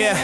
Yeah,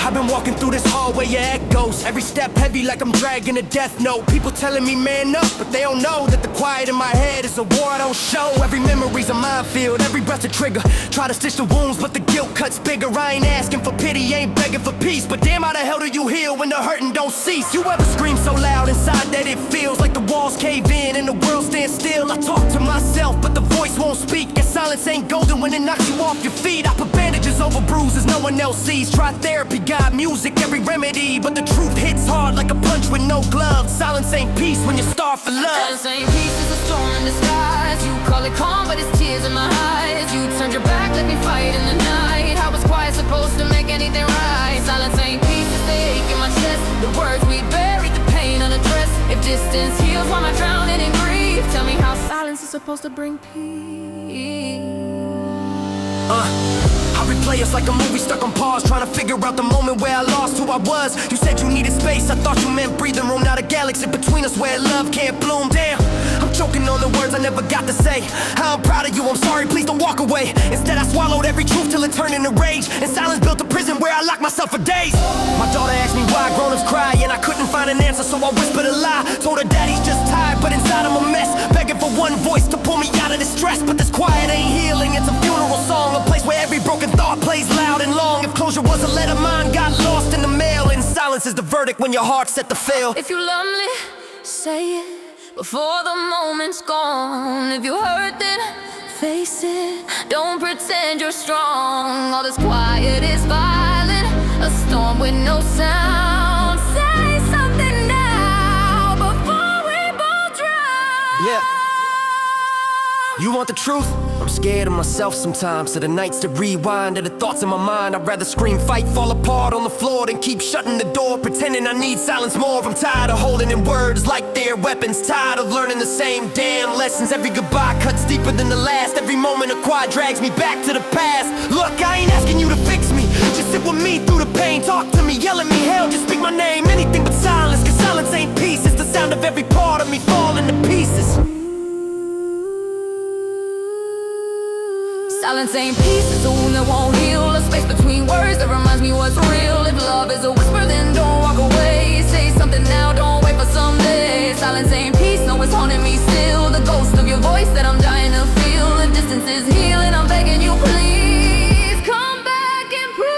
I've been walking through this hallway of echoes. Every step heavy like I'm dragging a death note. People telling me man up, but they don't know that the quiet in my head is a war I don't show. Every memory's a minefield, every breath's a trigger. Try to stitch the wounds, but the guilt cuts bigger. I ain't asking for pity, ain't begging for peace, but damn, how the hell do you heal when the hurting don't cease? You ever scream so loud inside that it feels like the walls cave in and the world stands still? I talk to myself, but the voice won't speak. And silence ain't golden when it knocks you off your feet. I put bandages over bruises no one else sees. Try therapy, got music, every remedy, but the truth hits hard like a punch with no gloves. Silence ain't peace when you starve for love. Silence ain't peace, it's a storm in disguise. You call it calm, but it's tears in my eyes. You turned your back, let me fight in the night. How was quiet supposed to make anything right? Silence ain't peace, it's the ache in my chest. The words we buried, the pain unaddressed. If distance heals, why am I drowning in grief? Tell me how silence is supposed to bring peace. I replay us like a movie stuck on pause, trying to figure out the moment where I lost who I was. You said you needed space, I thought you meant breathing room. Not a galaxy between us where love can't bloom. Damn, I'm choking on the words I never got to say. How I'm proud of you, I'm sorry, please don't walk away. Instead I swallowed every truth till it turned into rage. And silence built a prison where I locked myself for days. My daughter asked me why grown-ups cry, and I couldn't find an answer, so I whispered a lie. Told her daddy's just tired, but inside I'm a mess. Begging for one voice to pull me out of this stress. But this quiet ain't healing, it's a funeral song. A place where every broken thought plays loud and long. If closure was a letter, mine got lost in the mail. And silence is the verdict when your heart's set to fail. If you love me, say it before the moment's gone. If you hurt, then face it. Don't pretend you're strong. All this quiet is violent, a storm with no sound. Say something now before we both drown. Yeah. You want the truth? I'm scared of myself sometimes. To the nights that rewind, to the thoughts in my mind. I'd rather scream, fight, fall apart on the floor than keep shutting the door, pretending I need silence more. I'm tired of holding in words like they're weapons. Tired of learning the same damn lessons. Every goodbye cuts deeper than the last. Every moment of quiet drags me back to the past. Look, I ain't asking you to fix me. Just sit with me through the pain. Talk to me, yell at me, hell, just speak my name. Anything but silence, cause silence ain't peace. It's the sound of every part of me falling to pieces. Silence ain't peace, it's a wound that won't heal. A space between words that reminds me what's real. If love is a whisper, then don't walk away. Say something now, don't wait for someday. Silence ain't peace, no, it's haunting me still. The ghost of your voice that I'm dying to feel. If distance is healing, I'm begging you, please come back and prove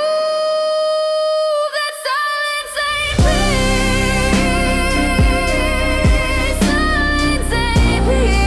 that silence ain't peace. Silence ain't peace.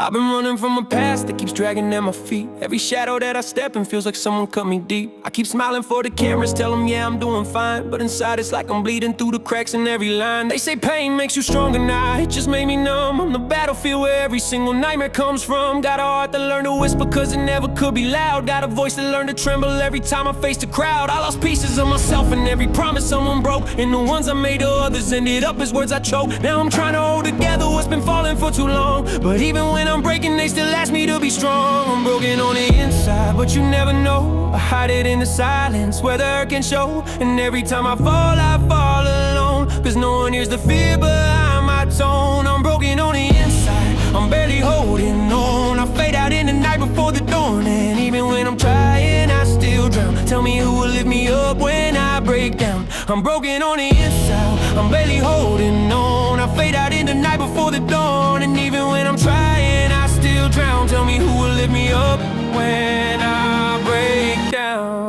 I've been running from a past that keeps dragging at my feet. Every shadow that I step in feels like someone cut me deep. I keep smiling for the cameras, tell them yeah, I'm doing fine. But inside it's like I'm bleeding through the cracks in every line. They say pain makes you stronger, now it just made me numb. I'm the battlefield where every single nightmare comes from. Got a heart that learned to whisper cause it never could be loud. Got a voice that learned to tremble every time I faced a crowd. I lost pieces of myself and every promise someone broke. And the ones I made to others ended up as words I choke. Now I'm trying to hold together what's been falling for too long. But even when I'm breaking, they still ask me to be strong. I'm broken on the inside, but you never know. I hide it in the silence where the hurt can show. And every time I fall alone. Cause no one hears the fear behind my tone. I'm broken on the inside, I'm barely holding on. I fade out in the night before the dawn. And even when I'm trying, I still drown. Tell me who will lift me up when I break down. I'm broken on the inside, I'm barely holding on. I fade out in the night before the dawn. And even when I'm trying, I still drown. Tell me who will lift me up when I break down.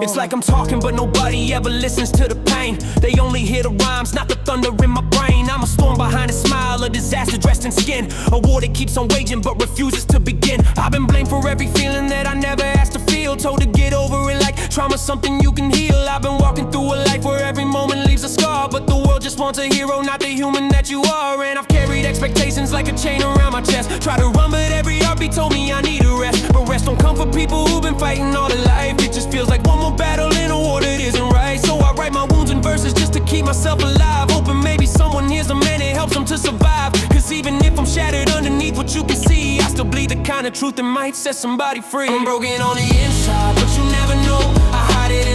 It's like I'm talking but nobody ever listens to the pain. They only hear the rhymes, not the thunder in my brain. I'm a storm behind a smile, a disaster dressed in skin. A war that keeps on waging but refuses to begin. I've been blamed for every feeling that I never asked to feel. Told to get over it like trauma's something you can heal. I've been walking through a life where every moment leaves a scar. But the world just wants a hero, not the human that you are. And I've carried expectations like a chain around my chest. Try to run but every heartbeat told me I need a rest. But rest don't come for people who've been fighting all their life. It just feels like one more battle in a war that isn't right. So I write my wounds in verses just to keep myself alive. Hoping maybe someone hears them and it helps them to survive. Cause even if I'm shattered underneath what you can see, I still bleed the kind of truth that might set somebody free. I'm broken on the inside, but you never know. I hide it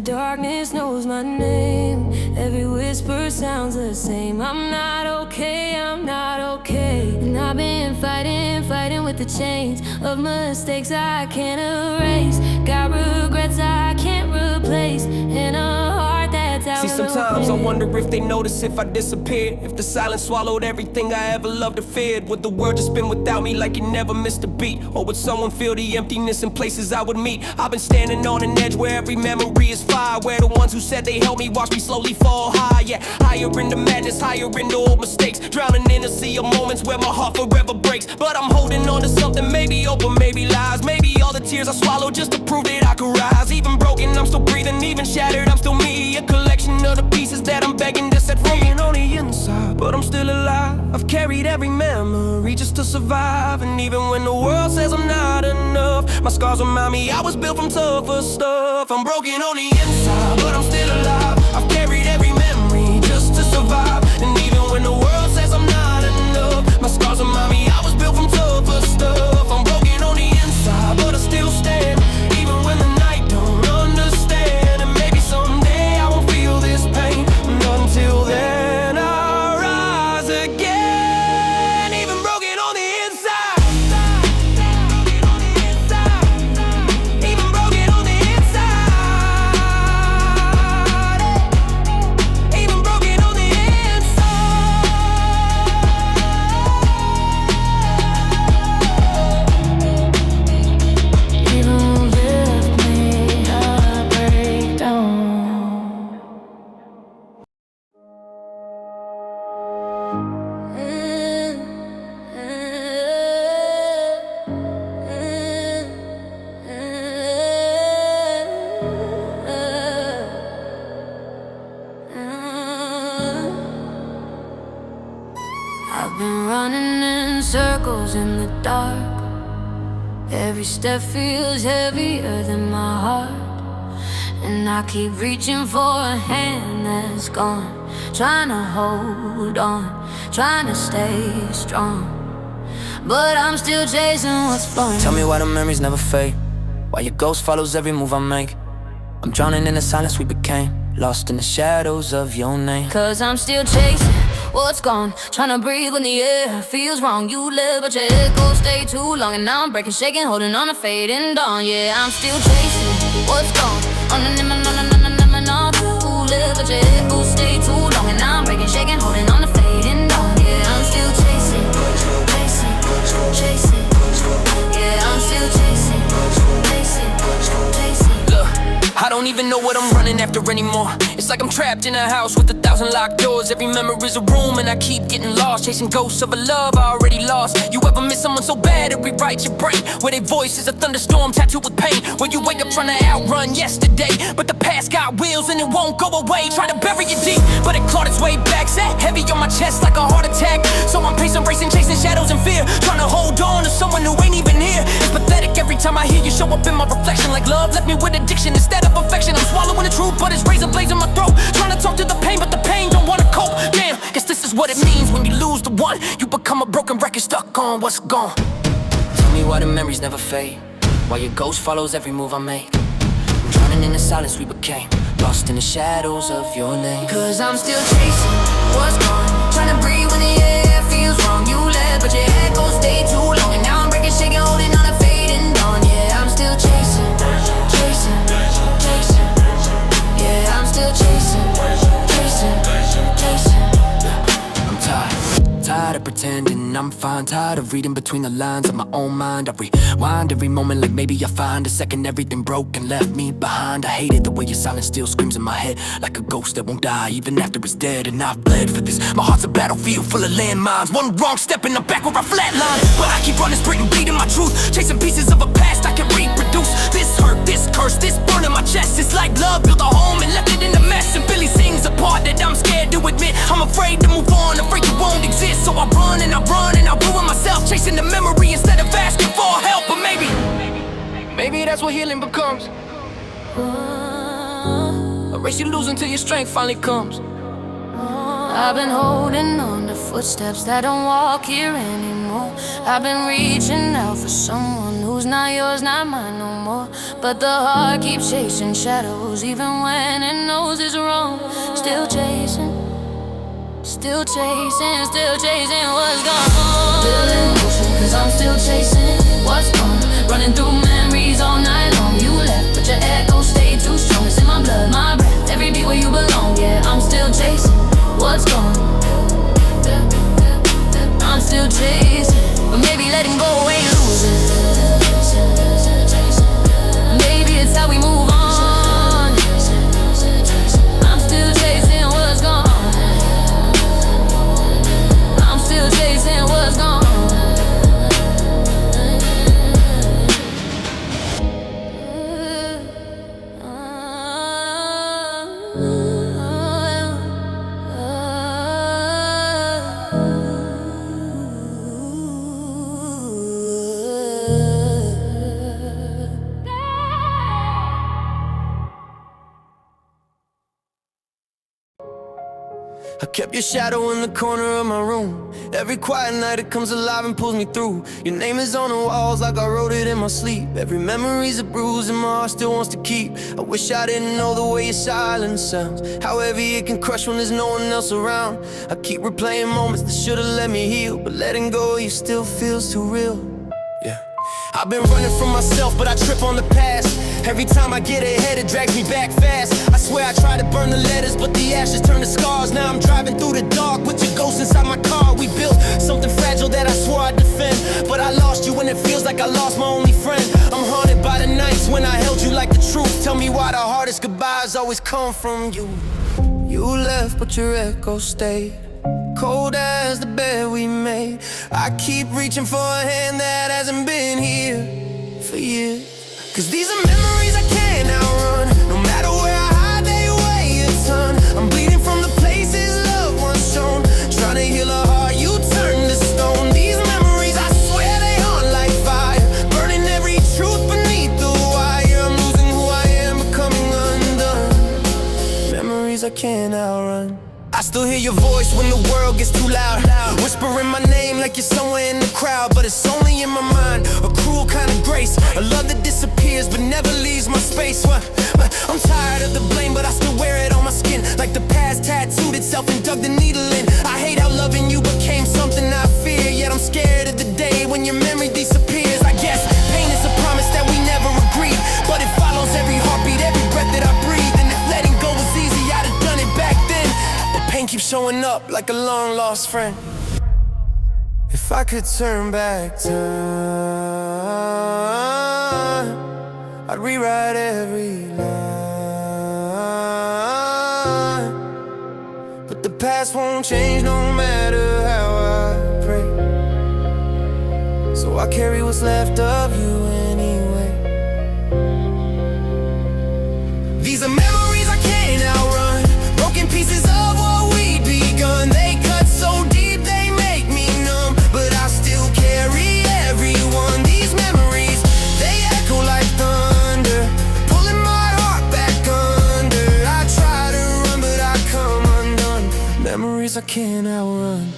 darkness knows my name. Every whisper sounds the same. I'm not okay, I'm not okay. And I've been fighting with the chains of mistakes I can't erase. Got regrets I can't replace, and a heart that's out. See, sometimes I wonder if they notice if I disappeared. If the silence swallowed everything I ever loved or feared. Would the world just spin without me like it never missed a beat? Or would someone feel the emptiness in places I would meet? I've been standing on an edge where every memory is fire, where the ones who said they helped me watch me slowly fall high. Yeah, higher into madness, higher into old mistakes, drowning in a sea of moments where my heart forever breaks. But I'm holding on to something, maybe hope or maybe lies. Maybe all the tears I swallowed just to prove that I could rise. Even broken, I'm still breathing, even shattered, I'm still me. A collection of the pieces that I'm begging to set free. And on the inside, but I'm still alive. I've carried every memory just to survive. And even when the world says I'm not enough, my scars remind me I was built from tougher stuff. I'm broken on the inside, but I'm still alive. I've carried every memory just to survive. And even when the world says I'm not enough, my scars remind me I was built from tougher stuff. I'm broken on the inside, but I still stand. Even when the night don't understand. And maybe someday I won't feel this pain. Not until then I'll rise again. Even broken on the inside. Even broken on the inside. Even broken on the inside. Even lift me, I break down. I've been running in circles in the dark. Every step feels heavier than my heart, and I keep reaching for a hand that's gone. Trying to hold on, trying to stay strong, but I'm still chasing what's flowing. Tell me why the memories never fade, why your ghost follows every move I make. I'm drowning in the silence we became, lost in the shadows of your name. Cause I'm still chasing what's gone, trying to breathe when the air feels wrong. You live but your echo stay too long, and now I'm breaking, shaking, holding on to fading dawn. Yeah, I'm still chasing what's gone, on and on and on and on and on and on. You live but your echo stay too long, and now I'm breaking, shaking, holding on to fading dawn. Yeah, I'm still chasing, chasing, chasing. Yeah, I'm still chasing, chasing, chasing. Look, I don't even know what I'm running after anymore. It's like I'm trapped in a house with 1,000 locked doors. Every memory's a room and I keep getting lost, chasing ghosts of a love I already lost. You ever miss someone so bad it rewrites your brain, where their voice is a thunderstorm tattooed with pain, where you wake up trying to outrun yesterday, but the past got wheels and it won't go away. Try to bury it deep, but it clawed its way back. Sat heavy on my chest like a heart attack. So I'm pacing, racing, chasing shadows and fear, trying to hold on to someone who ain't even here. It's pathetic every time I hear you show up in my reflection, like love left me with addiction instead of affection. I'm swallowing the truth, but it's razor blades in my throat, trying to talk to the pain, but the pain don't wanna cope. Damn, guess this is what it means when you lose the one. You become a broken record stuck on what's gone. Tell me why the memories never fade, why your ghost follows every move I make. I'm drowning in the silence we became, lost in the shadows of your name. Cause I'm still chasing what's gone, trying to breathe when the air feels wrong. You left but your echo stay too long, and now I'm breaking, shaking, holding on to fading dawn. Yeah, I'm still chasing, chasing, chasing. Yeah, I'm still chasing, chasing, chasing. I'm tired of pretending I'm fine, tired of reading between the lines of my own mind. I rewind every moment like maybe I find a second everything broke and left me behind. I hated the way your silence still screams in my head, like a ghost that won't die even after it's dead. And I've bled for this, my heart's a battlefield full of landmines. One wrong step and I'm back where I flatline, but I keep running, sprinting, bleeding my truth, chasing pieces of a past I can reproduce. This hurt, this curse, this burn in my chest. It's like love built a home and left it in a mess. And Billie sings a part that I'm scared to admit. I'm afraid to move on, afraid you won't exist. So I run and I run and I ruin myself, chasing the memory instead of asking for help. But maybe that's what healing becomes, a race you lose until your strength finally comes. I've been holding on to footsteps that don't walk here anymore. I've been reaching out for someone who's not yours, not mine no more. But the heart keeps chasing shadows even when it knows it's wrong. Still chasing, still chasing, still chasing what's gone. Still in motion cause I'm still chasing what's gone. Running through memories all night long. You left but your echo stayed too strong. It's in my blood, my breath, every beat where you belong. Yeah, I'm still chasing what's gone. I'm still chasing, but maybe letting go ain't losing. Maybe it's how we move on. I'm still chasing what's gone. I'm still chasing what's gone. I kept your shadow in the corner of my room. Every quiet night it comes alive and pulls me through. Your name is on the walls like I wrote it in my sleep. Every memory's a bruise and my heart still wants to keep. I wish I didn't know the way your silence sounds, how heavy it can crush when there's no one else around. I keep replaying moments that should've let me heal, but letting go you still feels too real. Yeah, I've been running from myself, but I trip on the past. Every time I get ahead, it drags me back fast. I swear I tried to burn the letters, but the ashes turn to scars. Now I'm driving through the dark with your ghost inside my car. We built something fragile that I swore I'd defend, but I lost you and it feels like I lost my only friend. I'm haunted by the nights when I held you like the truth. Tell me why the hardest goodbyes always come from you. You left, but your echo stayed, cold as the bed we made. I keep reaching for a hand that hasn't been here for years. Cause these are memories I can't outrun. No matter where I hide, they weigh a ton. I'm bleeding from the places love once shown. Trying to heal a heart you turned to stone. These memories, I swear they haunt like fire, burning every truth beneath the wire. I'm losing who I am, becoming undone. Memories I can't outrun. I still hear your voice when the world gets too loud, whispering my name like you're somewhere in the crowd. But it's only in my mind, a cruel kind of grace, a love that disappears but never leaves my space. I'm tired of the blame, but I still wear it on my skin, like the past tattooed itself and dug the needle in. I hate how loving you became something I fear, yet I'm scared of the day when your memory disappears. I guess pain is a promise that we never agreed, but it follows every heartbeat, every breath that I breathe. And if letting go was easy, I'd have done it back then. Pain keeps showing up like a long lost friend. If I could turn back time, I'd rewrite every line. But the past won't change no matter how I pray, so I carry what's left of you anyway. These are memories I can't outrun, broken pieces of what we'd begun. They cut so deep they make me numb, but I still carry everyone. These memories, they echo like thunder, pulling my heart back under. I try to run but I come undone. Memories I can't outrun.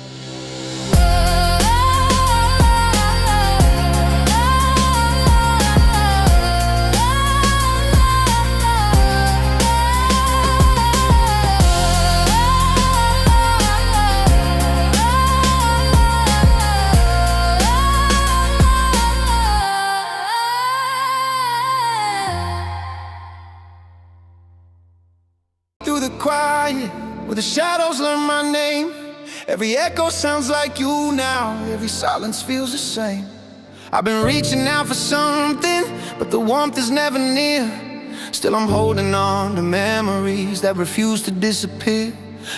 Through the quiet, where the shadows learn my name, every echo sounds like you now, every silence feels the same. I've been reaching out for something, but the warmth is never near. Still I'm holding on to memories that refuse to disappear.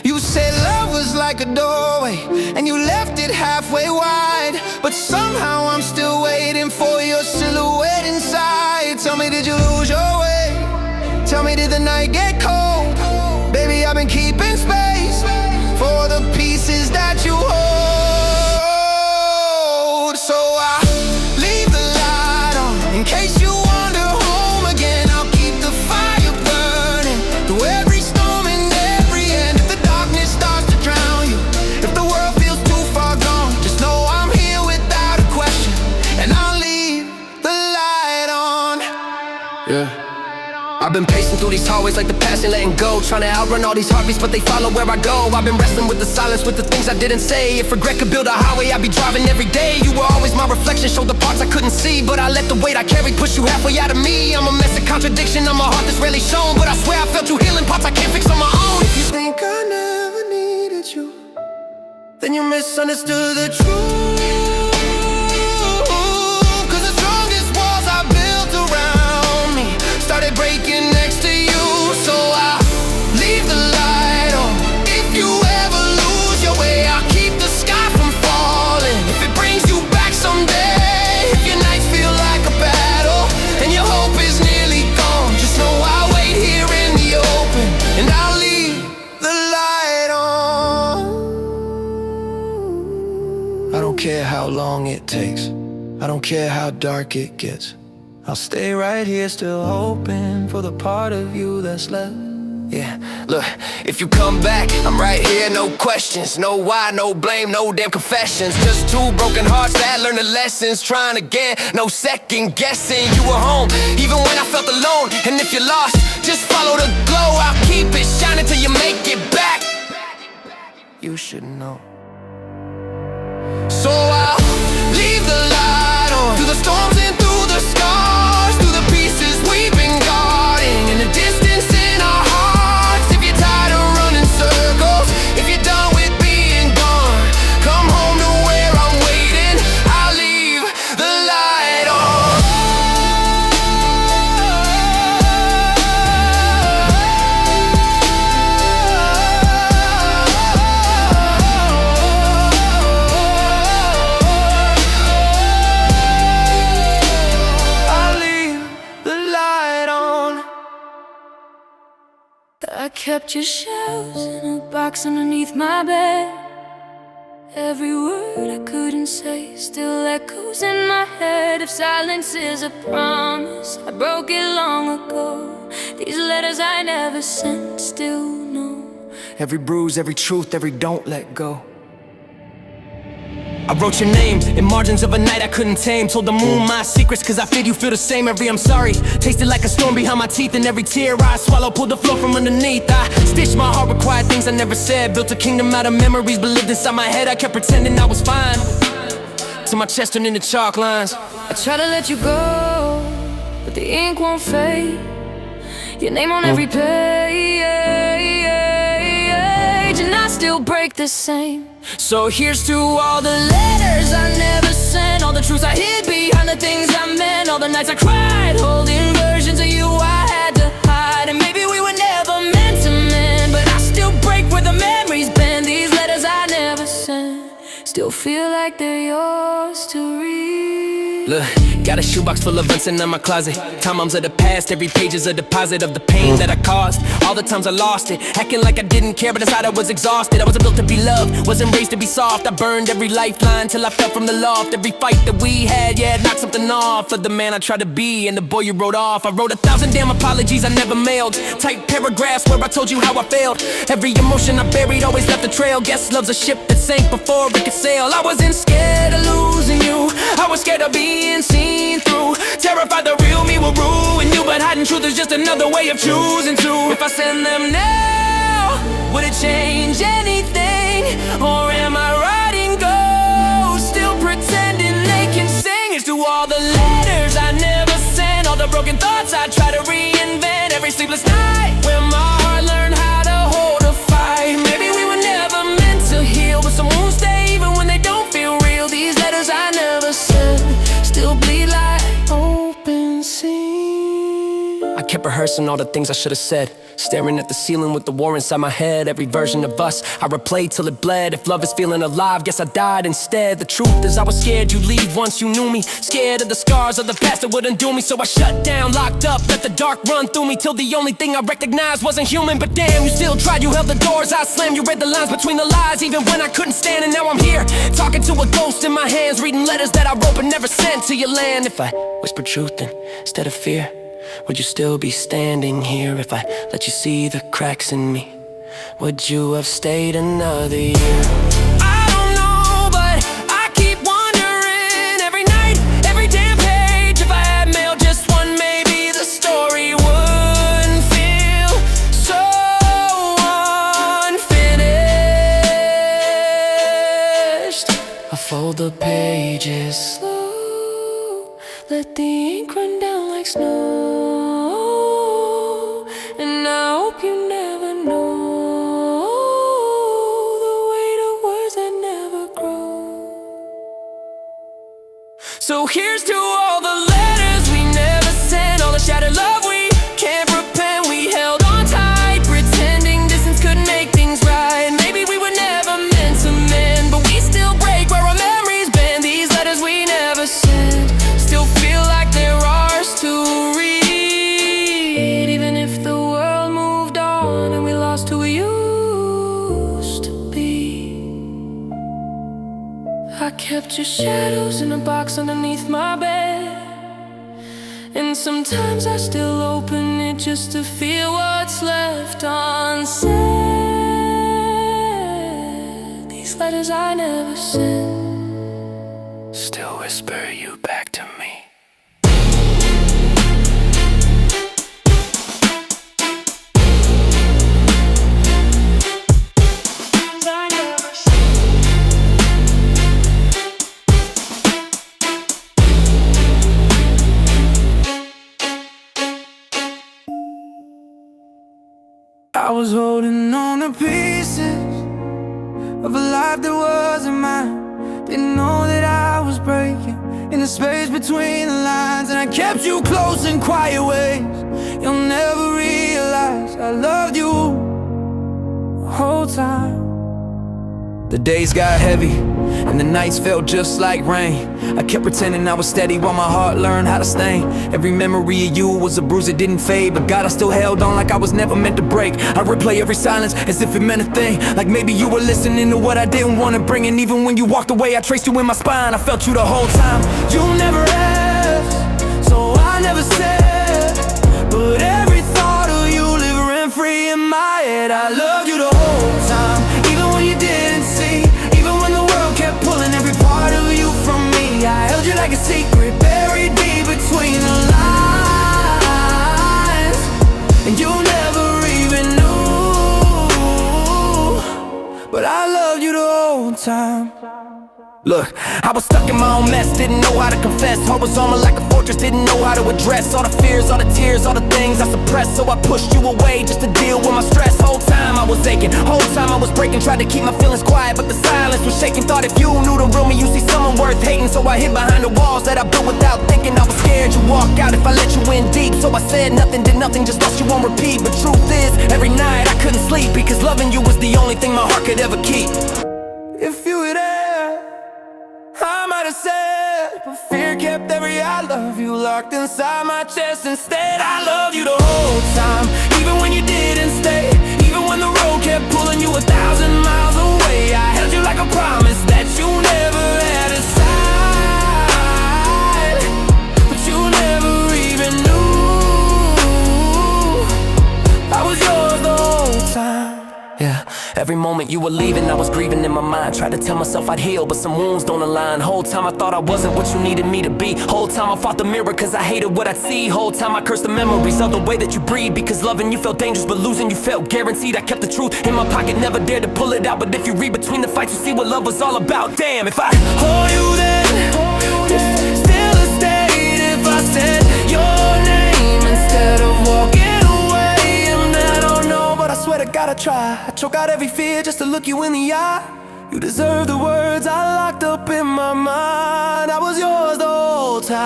You said love was like a doorway, and you left it halfway wide, but somehow I'm still waiting for your silhouette inside. Tell me, did you lose your way? Tell me, did the night get cold? Baby, I've been keeping space for the pieces that you hold. So I leave the light on in case you wander home again. I'll keep the fire burning through every storm and every end. If the darkness starts to drown I've been pacing through these hallways like the past and letting go, trying to outrun all these heartbeats, but they follow where I go. I've been wrestling with the silence, with the things I didn't say. If regret could build a highway, I'd be driving every day. You were always my reflection, showed the parts I couldn't see, but I let the weight I carried push you halfway out of me. I'm a mess of contradiction, I'm a heart that's rarely shown, but I swear I felt you healing parts I can't fix on my own. If you think I never needed you, then you misunderstood the truth. Cause the strongest walls I built around me started breaking next to you. So I leave the light on. If you ever lose your way, I'll keep the sky from falling. If it brings you back someday, if your nights feel like a battle and your hope is nearly gone, just know I'll wait here in the open and I'll leave the light on. I don't care how long it takes, I don't care how dark it gets, I'll stay right here still hoping for the part of you that's left. Yeah, look, if you come back, I'm right here, no questions, no why, no blame, no damn confessions. Just two broken hearts that learn the lessons, trying again, no second guessing. You were home, even when I felt alone, and if you're lost, just follow the glow. I'll keep it shining till you make it back. You should know. So I'll leave the light on, through the storms and through the scars, through the pieces we've been guarding, in the distance in our hearts. If you're tired of running circles, if you're done with being gone, come home to where I'm waiting. I'll leave the light on. I kept your shells in a box underneath my bed. Every word I couldn't say still echoes in my head. If silence is a promise, I broke it long ago. These letters I never sent still know Every bruise, every truth, every don't let go. I wrote your name in margins of a night I couldn't tame. Told the moon my secrets cause I feared you feel the same. Every I'm sorry tasted like a storm behind my teeth, and every tear I swallow pulled the floor from underneath. I stitched my heart with quiet things I never said, built a kingdom out of memories but lived inside my head. I kept pretending I was fine till my chest turned into chalk lines. I try to let you go, but the ink won't fade. Your name on every page, and I still break the same. So here's to all the letters I never sent, all the truths I hid behind the things I meant, all the nights I cried holding versions of you I had to hide. And maybe we were never meant to mend, but I still break where the memories bend. These letters I never sent still feel like they're yours to read. Look, got a shoebox full of events in my closet. Time bombs of the past, every page is a deposit of the pain that I caused. All the times I lost it, acting like I didn't care, but inside I was exhausted. I wasn't built to be loved, wasn't raised to be soft. I burned every lifeline till I fell from the loft. Every fight that we had, yeah, it knocked something off of the man I tried to be and the boy you wrote off. I wrote 1,000 damn apologies I never mailed, tight paragraphs where I told you how I failed. Every emotion I buried always left a trail. Guess love's a ship that sank before it could sail. I wasn't scared of losing you, I was scared of being seen through. Terrified the real me will ruin you, but hiding truth is just another way of choosing to. If I send them now, would it change anything? Or am I writing ghosts, still pretending they can sing? It's to all the letters I never sent, all the broken thoughts I try to reinvent. Every sleepless night when my heart learned how to hold a fight. Maybe we were never meant to heal, but some wounds stay even when they don't feel real. These letters I never sent still bleed like open seam. I kept rehearsing all the things I should have said, staring at the ceiling with the war inside my head. Every version of us I replayed till it bled. If love is feeling alive, guess I died instead. The truth is I was scared you'd leave once you knew me, scared of the scars of the past that would undo me. So I shut down, locked up, let the dark run through me, till the only thing I recognized wasn't human. But damn, you still tried, you held the doors I slammed. You read the lines between the lies even when I couldn't stand. And now I'm here, talking to a ghost in my hands, reading letters that I wrote but never sent to your land. If I whispered truth instead of fear, would you still be standing here? If I let you see the cracks in me, would you have stayed another year? I don't know, but I keep wondering every night, every damn page. If I had mailed just one, maybe the story would Fold the pages slow, let the ink run down like snow. And I hope you never know the weight of words that never grow. So here's to all the letters we never sent, all the shattered love we can't repent. We held on tight, pretending distance could make things right. Maybe we were never meant to mend, but we still break where our memories bend. These letters we never sent still feel like they're ours to read, even if the world moved on and we lost who we used to be. I kept your shadows in a box underneath my bed, and sometimes I still open it just to feel what's left unsaid. These letters I never sent still whisper you back to me. I was holding on to pieces of a life that wasn't mine. Didn't know that I was breaking in the space between the lines, and I kept you close in quiet ways you'll never realize. I loved you the whole time. The days got heavy and the nights felt just like rain. I kept pretending I was steady while my heart learned how to stain. Every memory of you was a bruise that didn't fade, but God, I still held on like I was never meant to break. I replay every silence as if it meant a thing, like maybe you were listening to what I didn't want to bring. And even when you walked away, I traced you in my spine. I felt you the whole time. You never asked, so I never said, but every thought of you lived rent free in my head. I loved you the whole time, even when you didn't see, even when the world kept pulling every part of you from me. I held you like a secret buried deep between the lines, and you never even knew, but I loved you the whole time. Look, I was stuck in my own mess, didn't know how to confess. Heart was armor like a fortress, didn't know how to address all the fears, all the tears, all the things I suppressed. So I pushed you away just to deal with my stress. Whole time I was aching, whole time I was breaking. Tried to keep my feelings quiet, but the silence was shaking. Thought if you knew the real me, you see someone worth hating. So I hid behind the walls that I built without thinking. I was scared you'd walk out if I let you in deep, so I said nothing, did nothing, just lost you on repeat. But truth is, every night I couldn't sleep, because loving you was the only thing my heart could ever keep. If you were there, I might have said, but fear kept every I love you locked inside my chest. Instead, I loved you the whole time, even when you didn't stay, even when the road kept pulling you 1,000 miles away. I held you like a promise that you never had a side, but you never even knew I was yours the whole time. Yeah, every moment you were leaving, I was grieving in my mind. Tried to tell myself I'd heal, but some wounds don't align. Whole time I thought I wasn't what you needed me to be. Whole time I fought the mirror cause I hated what I'd see. Whole time I cursed the memories of the way that you breathe, because loving you felt dangerous, but losing you felt guaranteed. I kept the truth in my pocket, never dared to pull it out. But if you read between the fights, you see what love was all about. Damn, if I hold you then, still a state if I said your name instead of walking away. And I don't know, but I swear to God I try. I choke out every fear just to look you in the eye. You deserve the words I locked up in my mind. I was yours the whole time.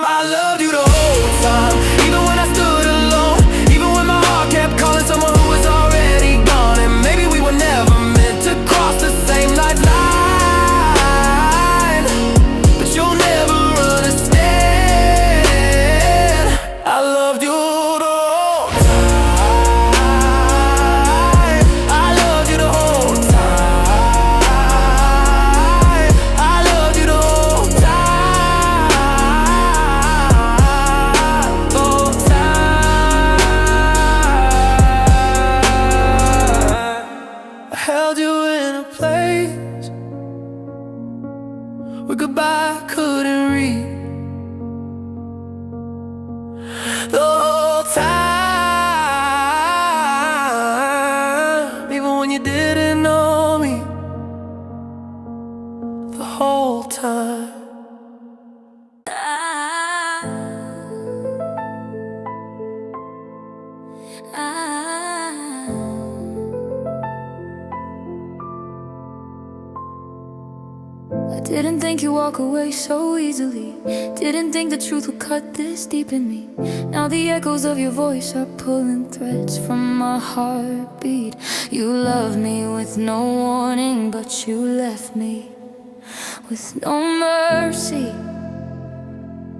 I loved you the whole time, even when I stood alone, even when my heart kept calling someone who was already gone. And maybe we were never meant to cross the same lifeline, but you'll never understand. I loved you the whole time. I loved you the whole time. I loved you the whole time. Whole time. I held you in a place where goodbye couldn't reach. The whole time, even when you didn't know me. altar. I didn't think you'd walk away so easily. Didn't think the truth would cut this deep in me. Now the echoes of your voice are pulling threads from my heartbeat. You loved me with no warning, but you left me with no mercy.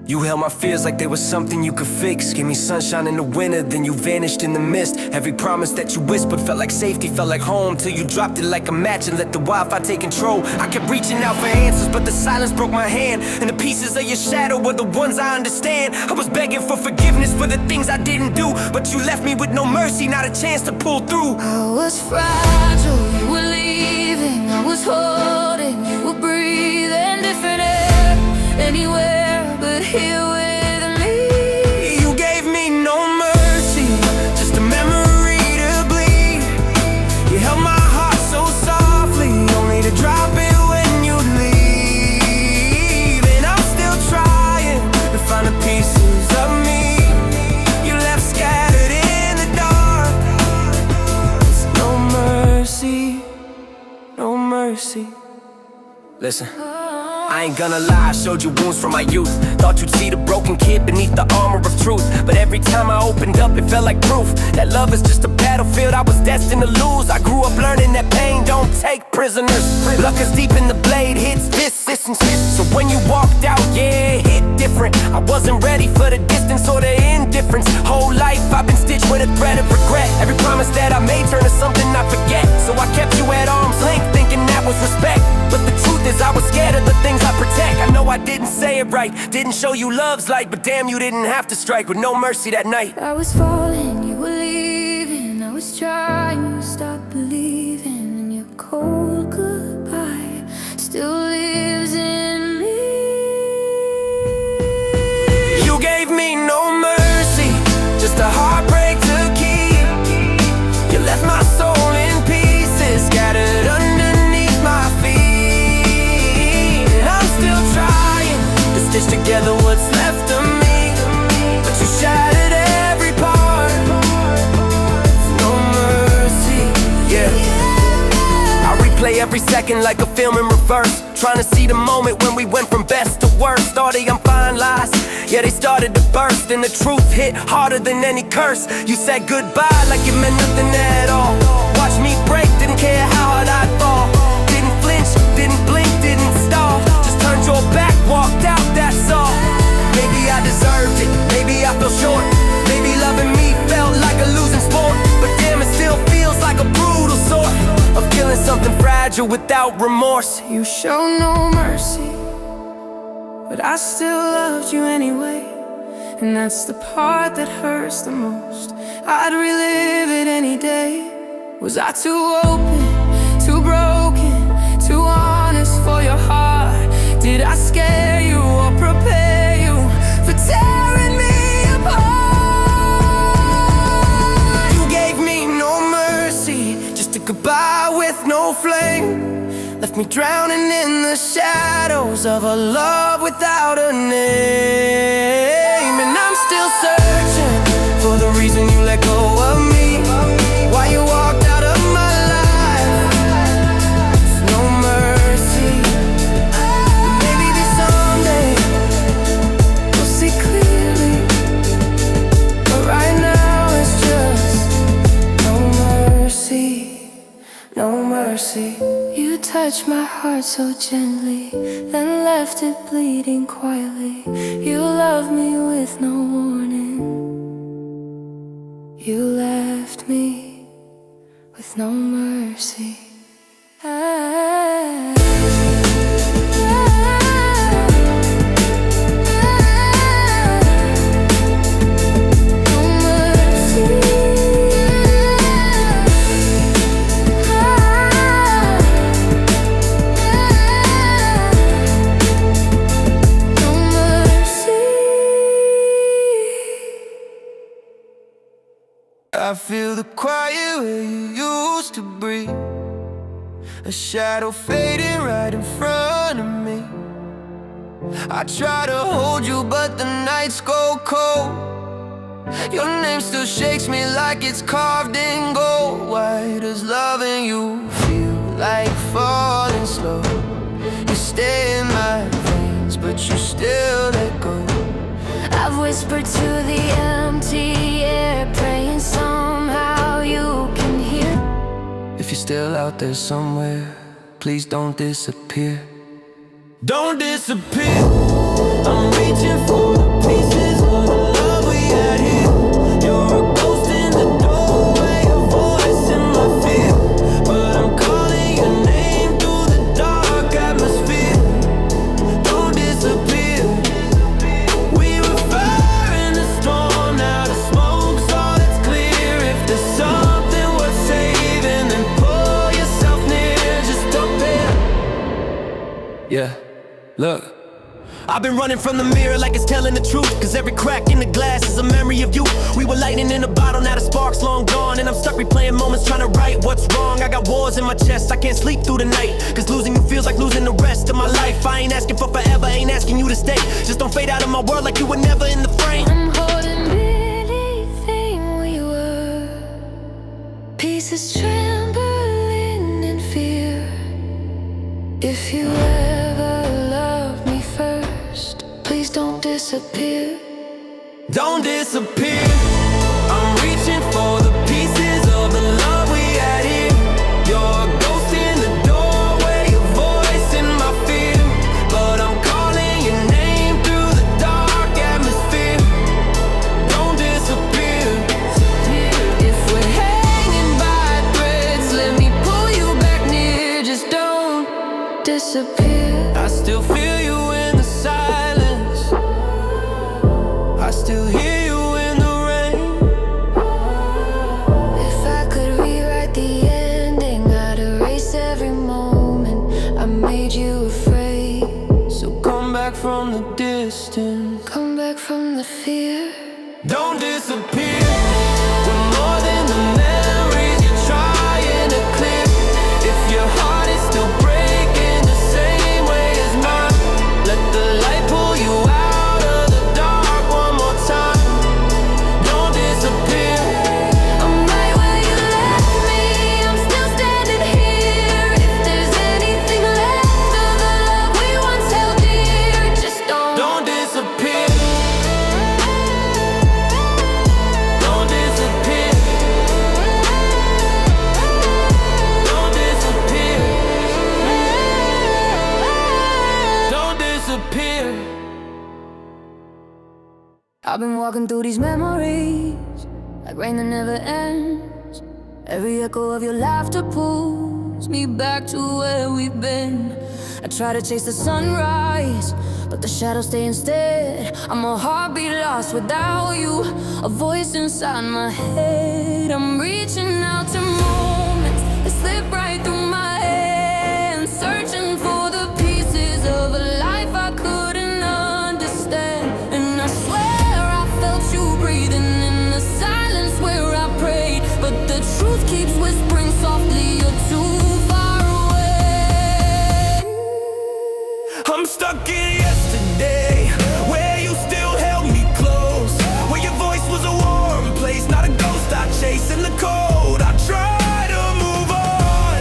You held my fears like they were something you could fix. Gave me sunshine in the winter, then you vanished in the mist. Every promise that you whispered felt like safety, felt like home, till you dropped it like a match and let the Wi-Fi take control. I kept reaching out for answers, but the silence broke my hand. And the pieces of your shadow were the ones I understand. I was begging for forgiveness for the things I didn't do, but you left me with no mercy, not a chance to pull through. I was fragile, you were leaving. I was holding, you were breathing. Different air, anywhere but here with me. You gave me no mercy, just a memory to bleed. You held my heart so softly, only to drop it when you leave. And I'm still trying to find the pieces of me you left scattered in the dark. There's no mercy, no mercy. Listen, I ain't gonna lie, I showed you wounds from my youth. Thought you'd see the broken kid beneath the armor of truth. But every time I opened up, it felt like proof that love is just a battlefield I was destined to lose. I grew up learning that pain don't take prisoners. Luck is deep in the blade, hits this and shit. So when you walked out, yeah, it hit different. I wasn't ready for the distance or the indifference. Whole life I've been stitched with a thread of regret. Every promise that I made turned to something I forget. So I kept you at arm's length, thinking that was respect. But the truth is I was scared of the things I protect. I know I didn't say it right, didn't show you love's light, but damn, you didn't have to strike with no mercy that night. I was falling, you were leaving. I was trying to stop believing, and your cold goodbye still lives in me. You gave me no mercy, just a heartbreak to keep. You left my soul in pieces, scattered underneath my feet. And I'm still trying to stitch together what's left of me, but you shattered every part. No mercy, yeah. I replay every second like a film in reverse, trying to see the moment when we went from best to worst. All the I'm fine lies, yeah, they started to burst, and the truth hit harder than any curse. You said goodbye like it meant nothing at all. Watch me break, didn't care how hard I'd fall. Didn't flinch, didn't blink, didn't stall. Just turned your back, walked out, that's all. Maybe I deserved it, maybe I fell short. Maybe loving me felt like a losing sport, but damn, it still feels like a brutal sort of killing something fragile without remorse. You show no mercy, but I still loved you anyway. And that's the part that hurts the most. I'd relive it any day. Was I too open, too broken, too honest for your heart? Did I scare you or prepare you for tearing me apart? You gave me no mercy, just a goodbye with no flame. Left me drowning in the shadows of a love without a name. And I'm still searching for the reason you let go of me, why you walked out of my life. There's no mercy. Maybe someday We'll see clearly, but right now it's just no mercy, no mercy. You touched my heart so gently, then left it bleeding quietly. You loved me with no warning. You left me with no mercy. I feel the quiet where you used to breathe, a shadow fading right in front of me. I try to hold you, but the nights go cold. Your name still shakes me like it's carved in gold. Why does loving you feel like falling slow? You stay in my veins, but you still let go. I've whispered to the empty air, praying somehow you can hear. If you're still out there somewhere, please don't disappear. Don't disappear. I'm reaching for the pieces of the love we had here. You're a ghost in the doorway, a voice in my fear. But I'm calling your name through the dark atmosphere. Don't disappear. We were fire in the storm, now the smoke's all that's clear. If there's something worth saving, then pull yourself near. Just don't bear. Yeah, look, I've been running from the mirror like it's telling the truth, cause every crack in the glass is a memory of you. We were lightning in a bottle, now the spark's long gone, and I'm stuck replaying moments trying to right what's wrong. I got wars in my chest, I can't sleep through the night, cause losing you feels like losing the rest of my life. I ain't asking for forever, ain't asking you to stay. Just don't fade out of my world like you were never in the frame. I'm holding Billie, thing we were, pieces trembling in fear. If you ever love me first, please don't disappear. Don't disappear. I'm reaching for the pieces of the love we had here. You're a ghost in the doorway, a voice in my fear. But I'm calling your name through the dark atmosphere. Don't disappear. If we're hanging by threads, let me pull you back near. Just don't disappear. I still feel you in the silence. I still hear you in the rain. If I could rewrite the ending, I'd erase every moment I made you afraid. So come back from the distance. Come back from the fear. Don't disappear. We're more than the memories you're trying to clear. If your heart is still breaking the same way as mine, let the light pull you out of the dark one more time. Don't disappear. I'm right where you left me, I'm still standing here. If there's anything left of the love we once held dear, just Don't disappear. Don't disappear. Don't disappear. Don't disappear. I've been walking through these memories like rain that never ends. Every echo of your laughter pulls me back to where we've been. I try to chase the sunrise, but the shadows stay instead. I'm a heartbeat lost without you, a voice inside my head. I'm reaching out to moments that slip right through my hands, searching for the pieces of a life I couldn't understand. And I swear I felt you breathing in the silence where I prayed, but the truth keeps whispering softly, you're too far away. I'm stuck in yesterday, where you still held me close, where your voice was a warm place, not a ghost I chase in the cold. I try to move on,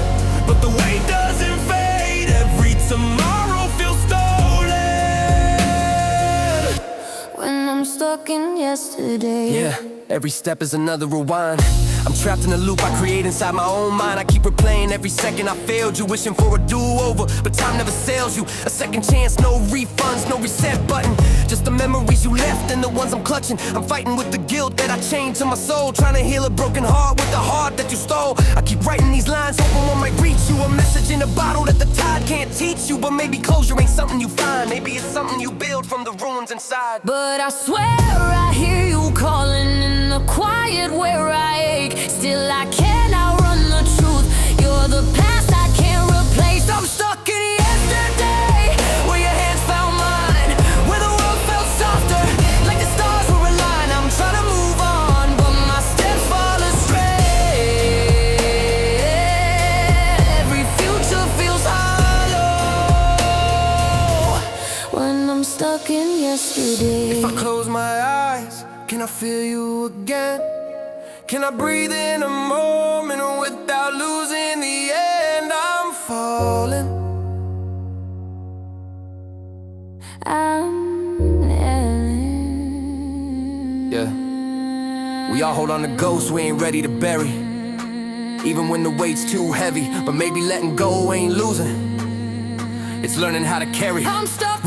but the weight doesn't fade. Every tomorrow feels stolen. When I'm stuck in yesterday. Yeah, every step is another rewind. I'm trapped in a loop I create inside my own mind. I keep replaying every second I failed you, wishing for a do-over, but time never sails you. A second chance, no refunds, no reset button. Just the memories you left and the ones I'm clutching. I'm fighting with the guilt that I chained to my soul, trying to heal a broken heart with the heart that you stole. I keep writing these lines, hoping one might reach you. A message in a bottle that the tide can't teach you. But maybe closure ain't something you find, maybe it's something you build from the ruins inside. But I swear I hear you calling in the quiet where I ache. Still I can't outrun the truth. You're the past I can't replace. I'm stuck in yesterday, where your hands found mine, where the world felt softer, like the stars were aligned. I'm trying to move on, but my steps fall astray. Every future feels hollow when I'm feel you again? Can I breathe in a moment without losing the end? I'm falling. Yeah. We all hold on to ghosts we ain't ready to bury, even when the weight's too heavy. But maybe letting go ain't losing, it's learning how to carry. I'm stuck,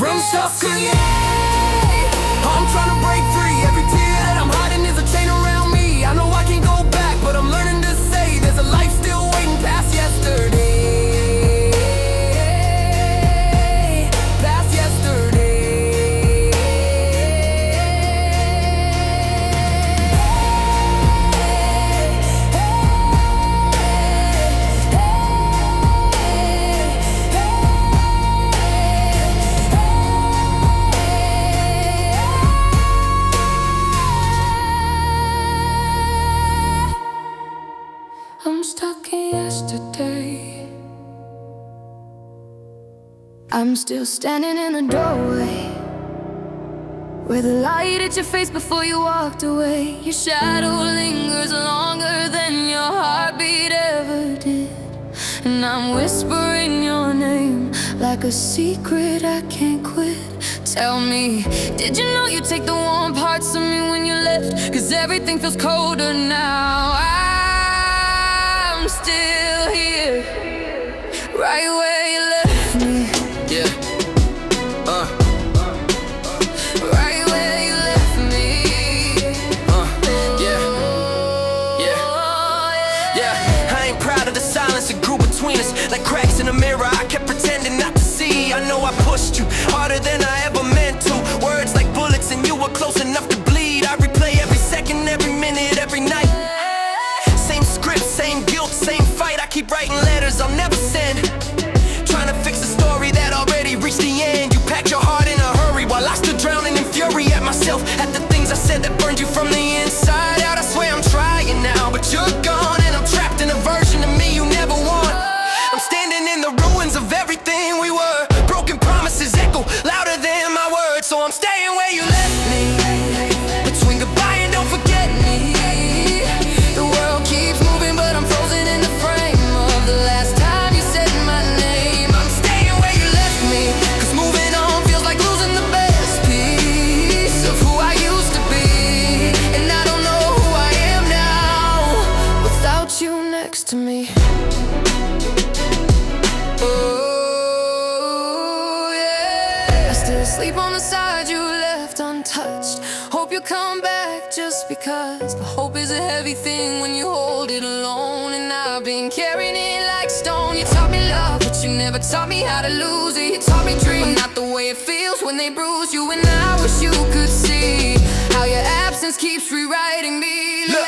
I'm trying to break free. Every tear that I'm hiding is a chain around me. I know I can't go back, but I'm learning to say there's a life still waiting past yesterday. Past yesterday. I'm stuck in yesterday. I'm still standing in the doorway, where the light hit your face before you walked away. Your shadow lingers longer than your heartbeat ever did, and I'm whispering your name like a secret I can't quit. Tell me, did you know you take the warm parts of me when you left? 'Cause everything feels colder now. I'm still here, right where you left me. Yeah. Right where you left me. Yeah. I ain't proud of the silence that grew between us, like cracks in a mirror I kept pretending not to see. I know I pushed you harder than I ever meant to. Words like bullets and you were close enough to bleed. I replay every second, every minute, every night. Same script, same guilt, same fight. I keep writing letters I'll never send, trying to fix a story that already reached the end. You packed your heart in a hurry while I stood drowning in fury at myself, at the things I said that burned you from the inside out. I swear I'm trying now, but you're gone, and I'm trapped in a version of me you never want. I'm standing in the ruins of everything we were. Broken promises echo louder than my words, so I'm staying where you left me, between goodbye and don't forget me. The world keeps moving, but I'm frozen in the frame of the last time you said my name. I'm staying where you left me, 'cause moving on feels like losing the best piece of who I used to be. And I don't know who I am now without you next to me. Oh, yeah. I still sleep on the side you left untouched. Hope you come back just because. But hope is a heavy thing when you hold it alone, and I've been carrying it like stone. You taught me love, but you never taught me how to lose it. You taught me dream, but not the way it feels when they bruise you. And I wish you could see how your absence keeps rewriting me. Look,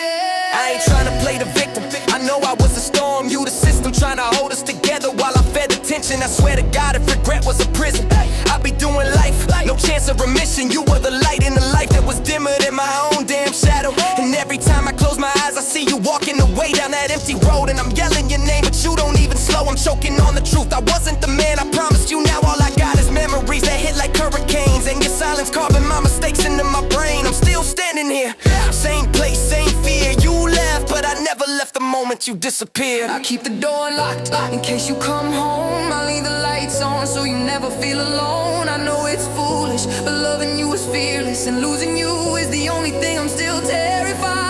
I ain't trying to play the victim. I know I was a storm, you the system, trying to hold us together while I fed attention. I swear to God, if regret was a prison, I'd be doing life, no chance of remission. You were the light in the life that was dimmer than my own damn shadow. And every time I close my eyes, I see you walking away down that empty road. And I'm yelling your name, but you don't even slow. I'm choking on the truth, I wasn't the man I promised you. Now all I got is memories that hit like hurricanes, and your silence carving my mistakes into my brain. I'm still standing here, same place, same fear. You left, but I never left the moment you disappeared. I keep the door locked in case you come home. I leave the lights on so you never feel alone. I know it's foolish, but loving you is fearless, and losing you is the only thing I'm still terrified